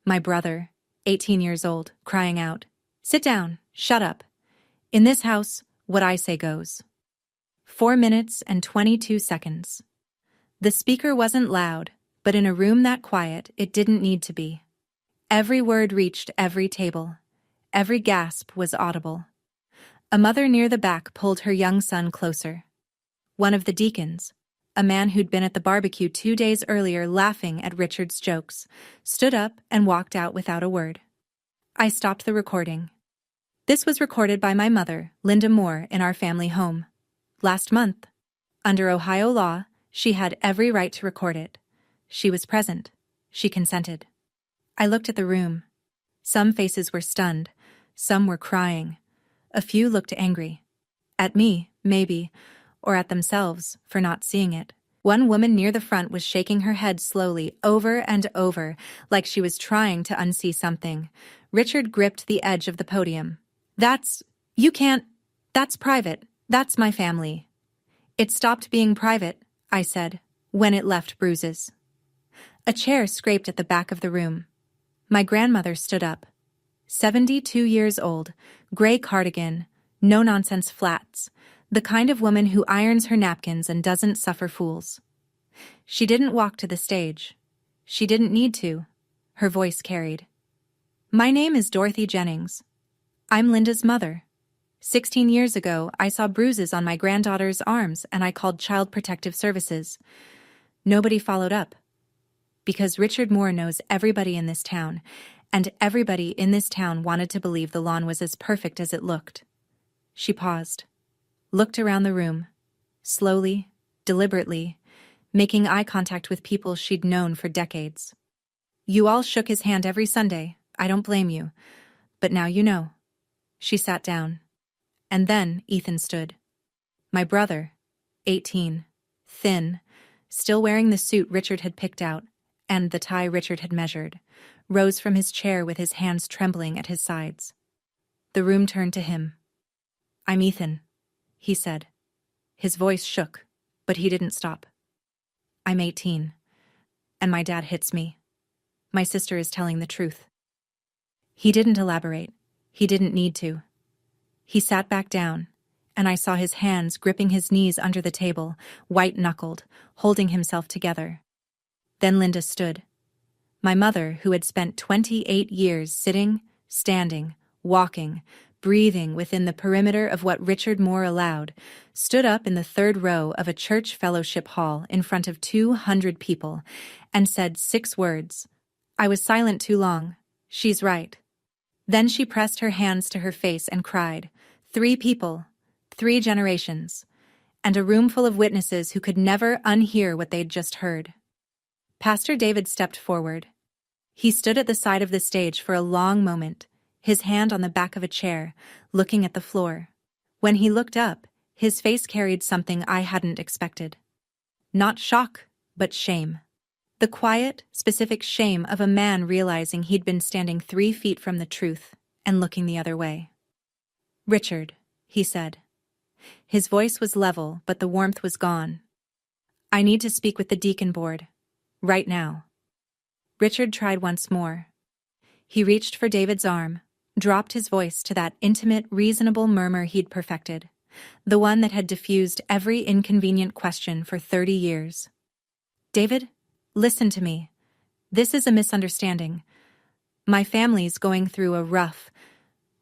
my brother, 18 years old, crying out, "Sit down, shut up. In this house, what I say goes." 4 minutes and 22 seconds. The speaker wasn't loud, but in a room that quiet, it didn't need to be. Every word reached every table. Every gasp was audible. A mother near the back pulled her young son closer. One of the deacons, a man who'd been at the barbecue 2 days earlier laughing at Richard's jokes, stood up and walked out without a word. I stopped the recording. This was recorded by my mother, Linda Moore, in our family home. Last month. Under Ohio law, she had every right to record it. She was present. She consented. I looked at the room. Some faces were stunned. Some were crying. A few looked angry. At me, maybe, or at themselves for not seeing it. One woman near the front was shaking her head slowly over and over, like she was trying to unsee something. Richard gripped the edge of the podium. You can't, that's private, that's my family. It stopped being private, I said, when it left bruises. A chair scraped at the back of the room. My grandmother stood up. 72 years old, gray cardigan, no-nonsense flats, the kind of woman who irons her napkins and doesn't suffer fools. She didn't walk to the stage. She didn't need to. Her voice carried. My name is Dorothy Jennings. I'm Linda's mother. 16 years ago, I saw bruises on my granddaughter's arms and I called Child Protective Services. Nobody followed up. Because Richard Moore knows everybody in this town, and everybody in this town wanted to believe the lawn was as perfect as it looked. She paused, looked around the room, slowly, deliberately, making eye contact with people she'd known for decades. You all shook his hand every Sunday, I don't blame you, but now you know. She sat down. And then Ethan stood. My brother, 18, thin, still wearing the suit Richard had picked out, and the tie Richard had measured, rose from his chair with his hands trembling at his sides. The room turned to him. I'm Ethan, he said. His voice shook, but he didn't stop. I'm 18, and my dad hits me. My sister is telling the truth. He didn't elaborate. He didn't need to. He sat back down, and I saw his hands gripping his knees under the table, white-knuckled, holding himself together. Then Linda stood. My mother, who had spent 28 years sitting, standing, walking, breathing within the perimeter of what Richard Moore allowed, stood up in the third row of a church fellowship hall in front of 200 people and said 6 words. I was silent too long. She's right. Then she pressed her hands to her face and cried, 3 people, 3 generations, and a room full of witnesses who could never unhear what they'd just heard. Pastor David stepped forward. He stood at the side of the stage for a long moment, his hand on the back of a chair, looking at the floor. When he looked up, his face carried something I hadn't expected. Not shock, but shame. The quiet, specific shame of a man realizing he'd been standing 3 feet from the truth and looking the other way. Richard, he said. His voice was level, but the warmth was gone. I need to speak with the deacon board. Right now. Richard tried once more. He reached for David's arm, dropped his voice to that intimate, reasonable murmur he'd perfected, the one that had diffused every inconvenient question for 30 years. David, listen to me. This is a misunderstanding. My family's going through a rough...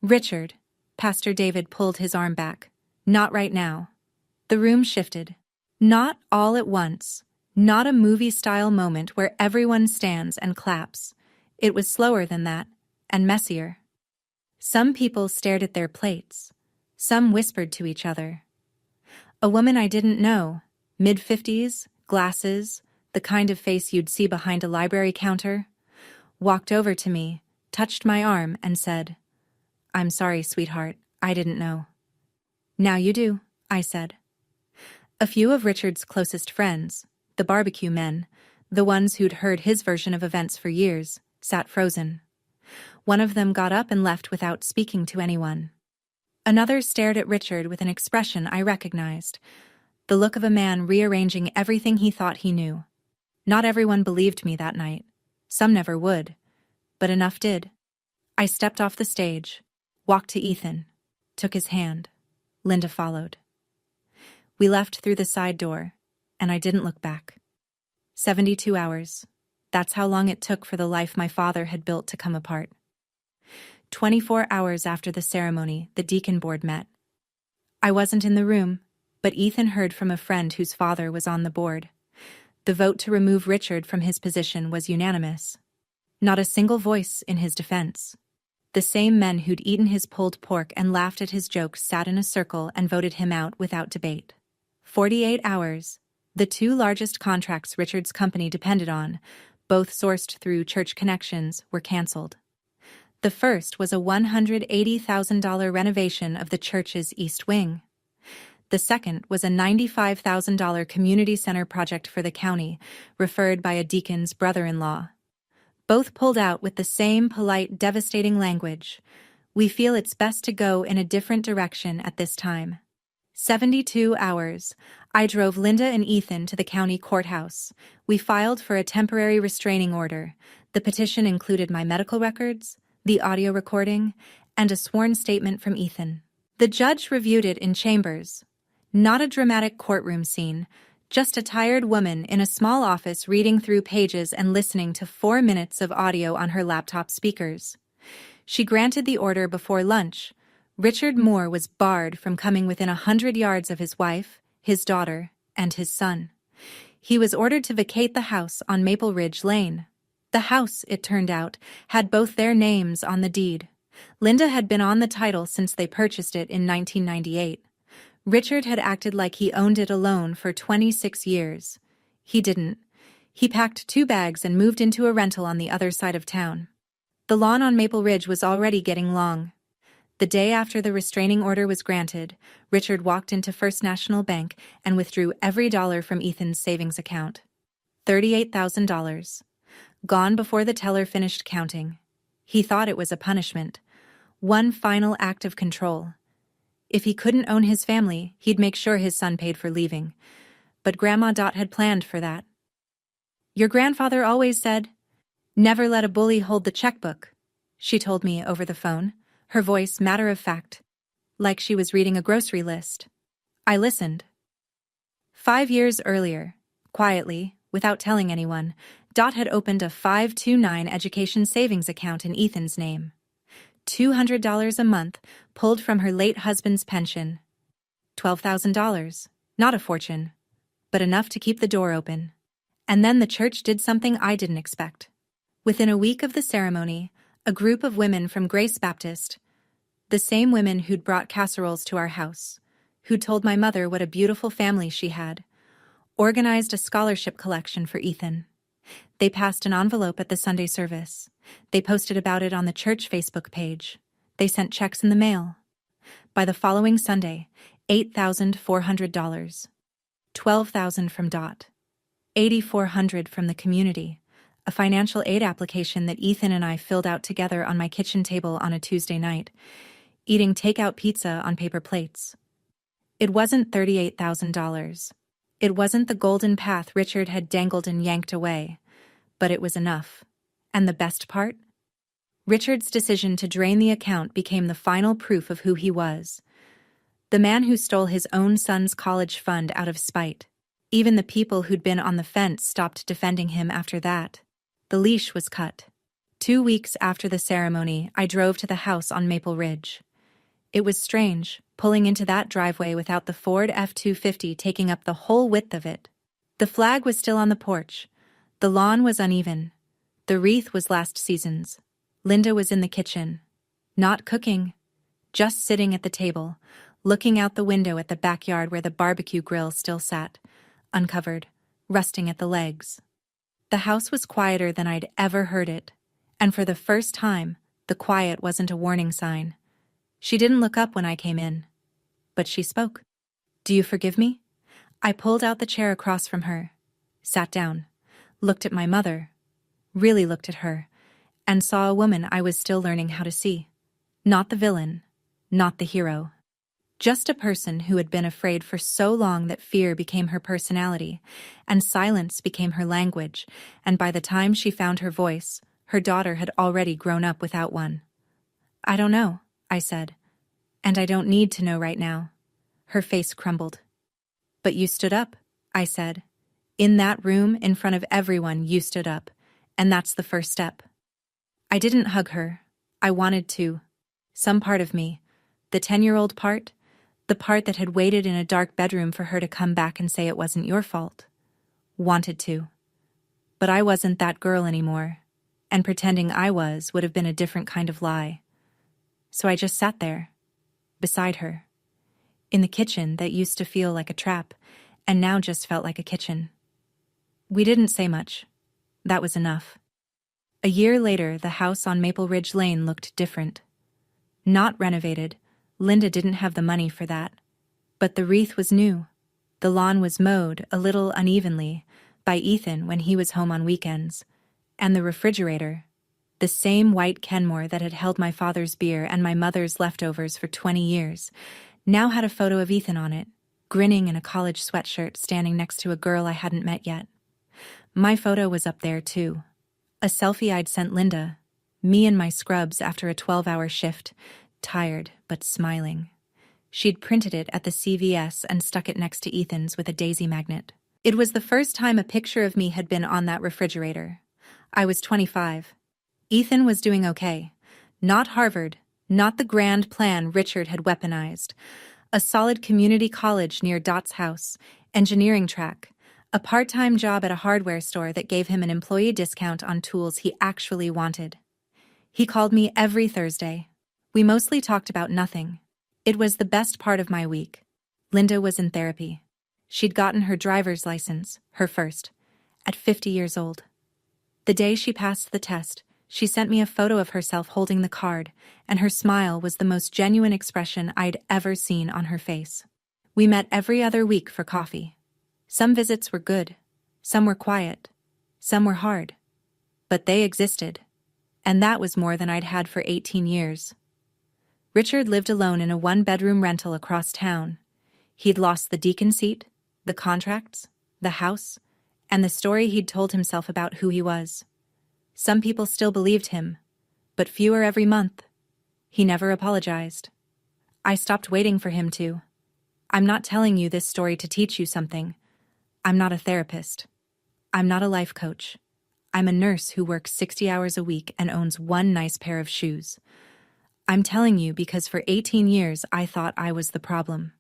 Richard, Pastor David pulled his arm back. Not right now. The room shifted. Not all at once. Not a movie-style moment where everyone stands and claps. It was slower than that, and messier. Some people stared at their plates. Some whispered to each other. A woman I didn't know, mid-50s, glasses, the kind of face you'd see behind a library counter, walked over to me, touched my arm, and said, I'm sorry, sweetheart, I didn't know. Now you do, I said. A few of Richard's closest friends, the barbecue men, the ones who'd heard his version of events for years, sat frozen. One of them got up and left without speaking to anyone. Another stared at Richard with an expression I recognized, the look of a man rearranging everything he thought he knew. Not everyone believed me that night. Some never would. But enough did. I stepped off the stage, walked to Ethan, took his hand. Linda followed. We left through the side door, and I didn't look back. 72 hours. That's how long it took for the life my father had built to come apart. 24 hours after the ceremony, the deacon board met. I wasn't in the room, but Ethan heard from a friend whose father was on the board. The vote to remove Richard from his position was unanimous. Not a single voice in his defense. The same men who'd eaten his pulled pork and laughed at his jokes sat in a circle and voted him out without debate. 48 hours. The 2 largest contracts Richard's company depended on, both sourced through church connections, were canceled. The first was a $180,000 renovation of the church's east wing. The second was a $95,000 community center project for the county, referred by a deacon's brother-in-law. Both pulled out with the same polite, devastating language. We feel it's best to go in a different direction at this time. 72 hours. I drove Linda and Ethan to the county courthouse. We filed for a temporary restraining order. The petition included my medical records, the audio recording, and a sworn statement from Ethan. The judge reviewed it in chambers. Not a dramatic courtroom scene, just a tired woman in a small office reading through pages and listening to 4 minutes of audio on her laptop speakers. She granted the order before lunch. Richard Moore was barred from coming within 100 yards of his wife, his daughter, and his son. He was ordered to vacate the house on Maple Ridge Lane. The house, it turned out, had both their names on the deed. Linda had been on the title since they purchased it in 1998. Richard had acted like he owned it alone for 26 years. He didn't. He packed 2 bags and moved into a rental on the other side of town. The lawn on Maple Ridge was already getting long. The day after the restraining order was granted, Richard walked into First National Bank and withdrew every dollar from Ethan's savings account. $38,000. Gone before the teller finished counting. He thought it was a punishment. One final act of control. If he couldn't own his family, he'd make sure his son paid for leaving. But Grandma Dot had planned for that. Your grandfather always said, "Never let a bully hold the checkbook," she told me over the phone, her voice matter-of-fact, like she was reading a grocery list. I listened. 5 years earlier, quietly, without telling anyone, Dot had opened a 529 education savings account in Ethan's name. $200 a month pulled from her late husband's pension. $12,000. Not a fortune, but enough to keep the door open. And then the church did something I didn't expect. Within a week of the ceremony, a group of women from Grace Baptist, the same women who'd brought casseroles to our house, who'd told my mother what a beautiful family she had, organized a scholarship collection for Ethan. They passed an envelope at the Sunday service. They posted about it on the church Facebook page. They sent checks in the mail. By the following Sunday, $8,400. $12,000 from Dot. $8,400 from the community, a financial aid application that Ethan and I filled out together on my kitchen table on a Tuesday night, eating takeout pizza on paper plates. It wasn't $38,000. It wasn't the golden path Richard had dangled and yanked away, but it was enough. And the best part? Richard's decision to drain the account became the final proof of who he was. The man who stole his own son's college fund out of spite. Even the people who'd been on the fence stopped defending him after that. The leash was cut. 2 weeks after the ceremony, I drove to the house on Maple Ridge. It was strange, pulling into that driveway without the Ford F-250 taking up the whole width of it. The flag was still on the porch. The lawn was uneven. The wreath was last season's. Linda was in the kitchen. Not cooking. Just sitting at the table, looking out the window at the backyard where the barbecue grill still sat, uncovered, rusting at the legs. The house was quieter than I'd ever heard it, and for the first time, the quiet wasn't a warning sign. She didn't look up when I came in, but she spoke. "Do you forgive me?" I pulled out the chair across from her, sat down, looked at my mother, really looked at her, and saw a woman I was still learning how to see. Not the villain, not the hero. Just a person who had been afraid for so long that fear became her personality, and silence became her language, and by the time she found her voice, her daughter had already grown up without one. "I don't know," I said, "and I don't need to know right now." Her face crumbled. "But you stood up," I said. "In that room, in front of everyone, you stood up, and that's the first step." I didn't hug her. I wanted to. Some part of me, the 10-year-old part, the part that had waited in a dark bedroom for her to come back and say it wasn't your fault, wanted to. But I wasn't that girl anymore, and pretending I was would have been a different kind of lie. So I just sat there, beside her, in the kitchen that used to feel like a trap, and now just felt like a kitchen. We didn't say much. That was enough. A year later, the house on Maple Ridge Lane looked different. Not renovated. Linda didn't have the money for that. But the wreath was new. The lawn was mowed, a little unevenly, by Ethan when he was home on weekends. And the refrigerator, the same white Kenmore that had held my father's beer and my mother's leftovers for 20 years, now had a photo of Ethan on it, grinning in a college sweatshirt standing next to a girl I hadn't met yet. My photo was up there, too. A selfie I'd sent Linda, me in my scrubs after a 12-hour shift, tired but smiling. She'd printed it at the CVS and stuck it next to Ethan's with a daisy magnet. It was the first time a picture of me had been on that refrigerator. I was 25. Ethan was doing okay. Not Harvard, not the grand plan Richard had weaponized. A solid community college near Dot's house, engineering track, a part-time job at a hardware store that gave him an employee discount on tools he actually wanted. He called me every Thursday. We mostly talked about nothing. It was the best part of my week. Linda was in therapy. She'd gotten her driver's license, her first, at 50 years old. The day she passed the test, she sent me a photo of herself holding the card, and her smile was the most genuine expression I'd ever seen on her face. We met every other week for coffee. Some visits were good, some were quiet, some were hard. But they existed, and that was more than I'd had for 18 years. Richard lived alone in a one-bedroom rental across town. He'd lost the deacon seat, the contracts, the house, and the story he'd told himself about who he was. Some people still believed him, but fewer every month. He never apologized. I stopped waiting for him to. I'm not telling you this story to teach you something. I'm not a therapist. I'm not a life coach. I'm a nurse who works 60 hours a week and owns one nice pair of shoes. I'm telling you because for 18 years I thought I was the problem.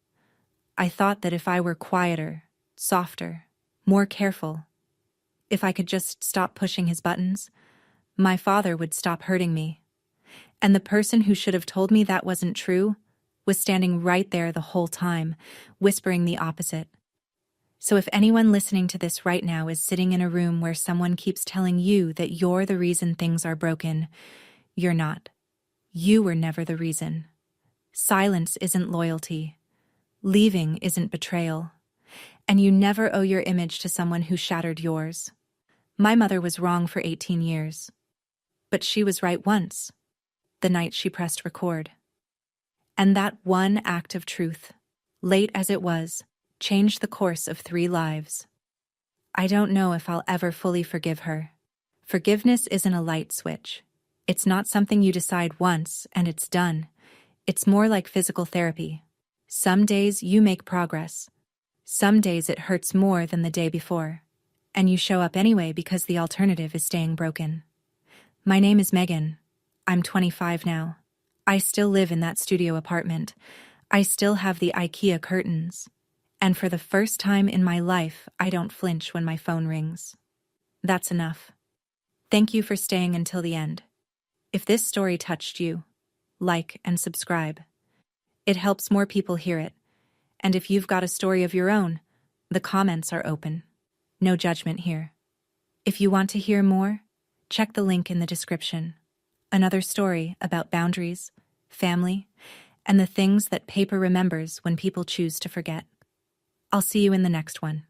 I thought that if I were quieter, softer, more careful, if I could just stop pushing his buttons, my father would stop hurting me. And the person who should have told me that wasn't true was standing right there the whole time, whispering the opposite. So if anyone listening to this right now is sitting in a room where someone keeps telling you that you're the reason things are broken, you're not. You were never the reason. Silence isn't loyalty. Leaving isn't betrayal. And you never owe your image to someone who shattered yours. My mother was wrong for 18 years. But she was right once, the night she pressed record. And that one act of truth, late as it was, changed the course of 3 lives. I don't know if I'll ever fully forgive her. Forgiveness isn't a light switch. It's not something you decide once and it's done. It's more like physical therapy. Some days you make progress. Some days it hurts more than the day before. And you show up anyway because the alternative is staying broken. My name is Megan. I'm 25 now. I still live in that studio apartment. I still have the IKEA curtains. And for the first time in my life, I don't flinch when my phone rings. That's enough. Thank you for staying until the end. If this story touched you, like and subscribe. It helps more people hear it. And if you've got a story of your own, the comments are open. No judgment here. If you want to hear more, check the link in the description. Another story about boundaries, family, and the things that paper remembers when people choose to forget. I'll see you in the next one.